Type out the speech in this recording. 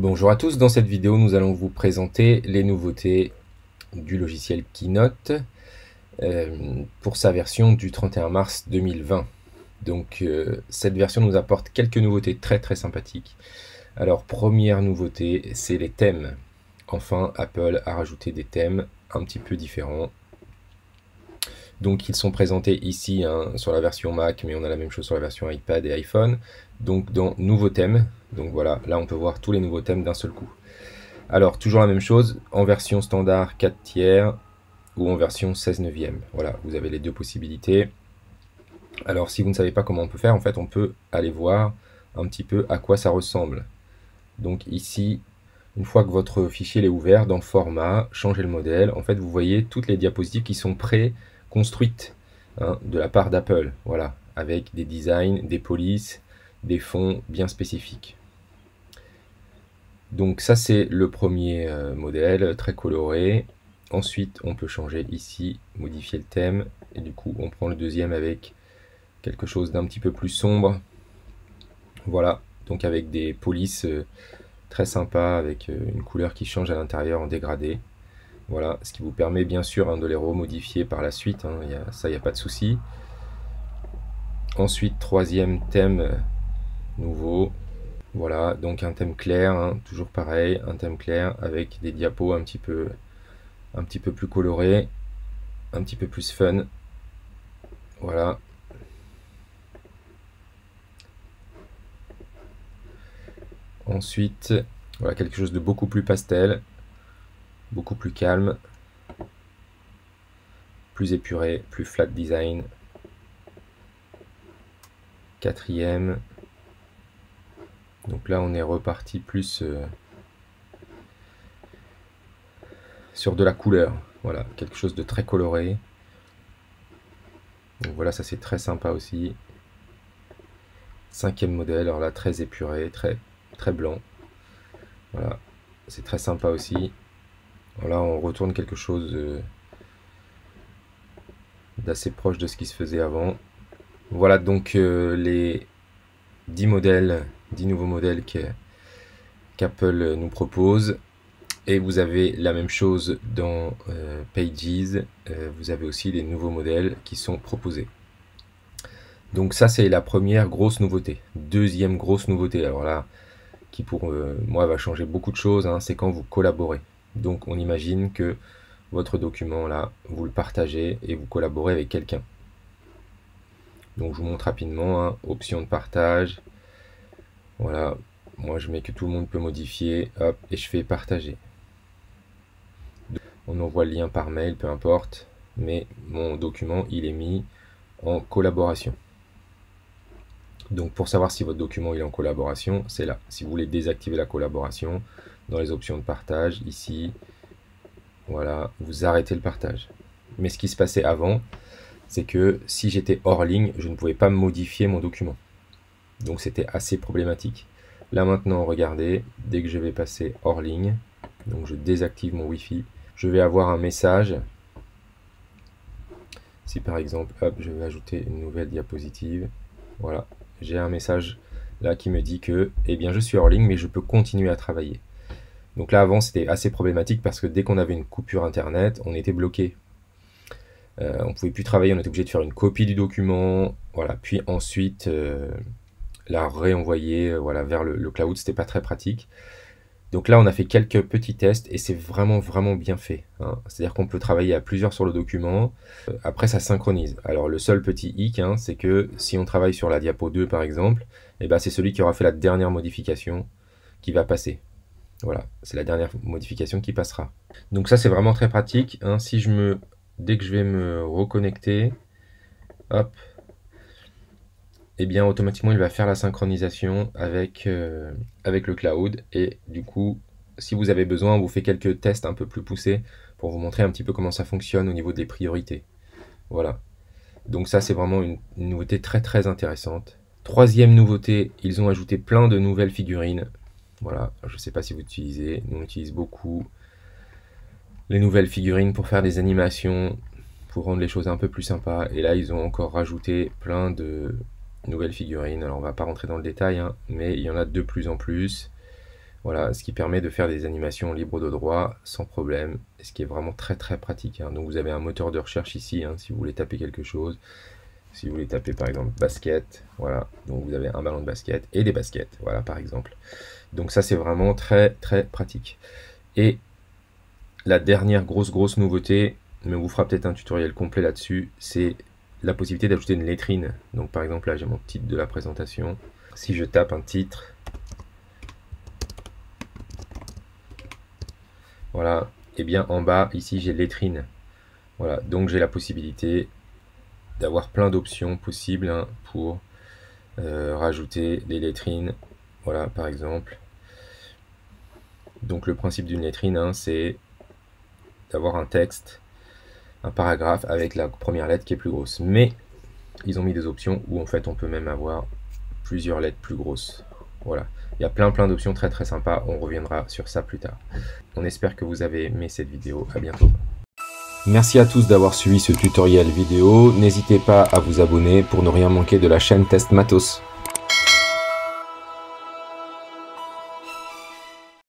Bonjour à tous, dans cette vidéo nous allons vous présenter les nouveautés du logiciel Keynote pour sa version du 31 mars 2020. Donc cette version nous apporte quelques nouveautés très sympathiques. Alors première nouveauté, c'est les thèmes. Enfin Apple a rajouté des thèmes un petit peu différents. Donc ils sont présentés ici sur la version Mac, mais on a la même chose sur la version iPad et iPhone. Donc dans nouveaux thèmes, donc voilà, là on peut voir tous les nouveaux thèmes d'un seul coup. Alors toujours la même chose, en version standard 4 tiers ou en version 16 neuvième. Voilà, vous avez les deux possibilités. Alors si vous ne savez pas comment on peut faire, en fait on peut aller voir un petit peu à quoi ça ressemble. Donc ici, une fois que votre fichier est ouvert, dans Format, changer le modèle, en fait vous voyez toutes les diapositives qui sont pré-construites de la part d'Apple. Voilà, avec des designs, des polices, des fonds bien spécifiques. Donc ça c'est le premier modèle, très coloré. Ensuite on peut changer ici, modifier le thème, et du coup on prend le deuxième avec quelque chose d'un petit peu plus sombre. Voilà, donc avec des polices très sympas, avec une couleur qui change à l'intérieur en dégradé. Voilà, ce qui vous permet bien sûr de les remodifier par la suite, ça il n'y a pas de souci. Ensuite, troisième thème nouveau. Voilà, donc un thème clair, toujours pareil, un thème clair avec des diapos un petit peu plus colorés, un petit peu plus fun. Voilà. Ensuite, voilà quelque chose de beaucoup plus pastel, beaucoup plus calme, plus épuré, plus flat design. Quatrième. Donc là, on est reparti plus sur de la couleur. Voilà, quelque chose de très coloré. Donc voilà, ça c'est très sympa aussi. Cinquième modèle, alors là très épuré, très blanc. Voilà, c'est très sympa aussi. Voilà, on retourne quelque chose d'assez proche de ce qui se faisait avant. Voilà donc les 10 nouveaux modèles qu'Apple nous propose. Et vous avez la même chose dans Pages, vous avez aussi des nouveaux modèles qui sont proposés. Donc ça c'est la première grosse nouveauté. Deuxième grosse nouveauté, alors là, qui pour moi va changer beaucoup de choses, c'est quand vous collaborez. Donc on imagine que votre document là, vous le partagez et vous collaborez avec quelqu'un. Donc je vous montre rapidement, option de partage, voilà, moi je mets que tout le monde peut modifier, hop, et je fais partager. On envoie le lien par mail, peu importe, mais mon document il est mis en collaboration. Donc pour savoir si votre document il est en collaboration, c'est là. Si vous voulez désactiver la collaboration, dans les options de partage, ici, voilà, vous arrêtez le partage. Mais ce qui se passait avant, c'est que si j'étais hors ligne, je ne pouvais pas modifier mon document. Donc c'était assez problématique. Là maintenant, regardez, dès que je vais passer hors ligne, donc je désactive mon Wi-Fi, je vais avoir un message. Si par exemple, hop, je vais ajouter une nouvelle diapositive, voilà, j'ai un message là qui me dit que, eh bien, je suis hors ligne, mais je peux continuer à travailler. Donc là, avant, c'était assez problématique parce que dès qu'on avait une coupure internet, on était bloqué. On ne pouvait plus travailler, on était obligé de faire une copie du document, voilà, puis ensuite la réenvoyer voilà, vers le cloud, c'était pas très pratique. Donc là, on a fait quelques petits tests et c'est vraiment bien fait. C'est-à-dire qu'on peut travailler à plusieurs sur le document. Après, ça synchronise. Alors, le seul petit hic, c'est que si on travaille sur la diapo 2, par exemple, c'est celui qui aura fait la dernière modification qui va passer. Voilà, c'est la dernière modification qui passera. Donc ça, c'est vraiment très pratique. Dès que je vais me reconnecter, hop, et bien automatiquement il va faire la synchronisation avec le cloud, et du coup si vous avez besoin on vous fait quelques tests un peu plus poussés pour vous montrer un petit peu comment ça fonctionne au niveau des priorités. Voilà, donc ça c'est vraiment une nouveauté très intéressante. Troisième nouveauté, ils ont ajouté plein de nouvelles figurines. Voilà, je ne sais pas si vous utilisez, nous on utilise beaucoup les nouvelles figurines pour faire des animations, pour rendre les choses un peu plus sympas, et là ils ont encore rajouté plein de nouvelles figurines. Alors on va pas rentrer dans le détail, mais il y en a de plus en plus. Voilà, ce qui permet de faire des animations libres de droit sans problème, ce qui est vraiment très très pratique, hein. Donc vous avez un moteur de recherche ici, hein, si vous voulez taper quelque chose. Si vous voulez taper par exemple basket, voilà, donc vous avez un ballon de basket et des baskets, voilà par exemple. Donc ça c'est vraiment très très pratique. Et la dernière grosse nouveauté, mais on vous fera peut-être un tutoriel complet là-dessus, c'est la possibilité d'ajouter une lettrine. Donc par exemple là j'ai mon titre de la présentation. Si je tape un titre, voilà, et bien en bas ici j'ai lettrine. Voilà, donc j'ai la possibilité d'avoir plein d'options possibles, hein, pour rajouter des lettrines. Voilà par exemple. Donc le principe d'une lettrine, hein, c'est d'avoir un texte, un paragraphe avec la première lettre qui est plus grosse. Mais ils ont mis des options où en fait on peut même avoir plusieurs lettres plus grosses. Voilà, il y a plein d'options très sympas, on reviendra sur ça plus tard. On espère que vous avez aimé cette vidéo, à bientôt. Merci à tous d'avoir suivi ce tutoriel vidéo, n'hésitez pas à vous abonner pour ne rien manquer de la chaîne Test Matos.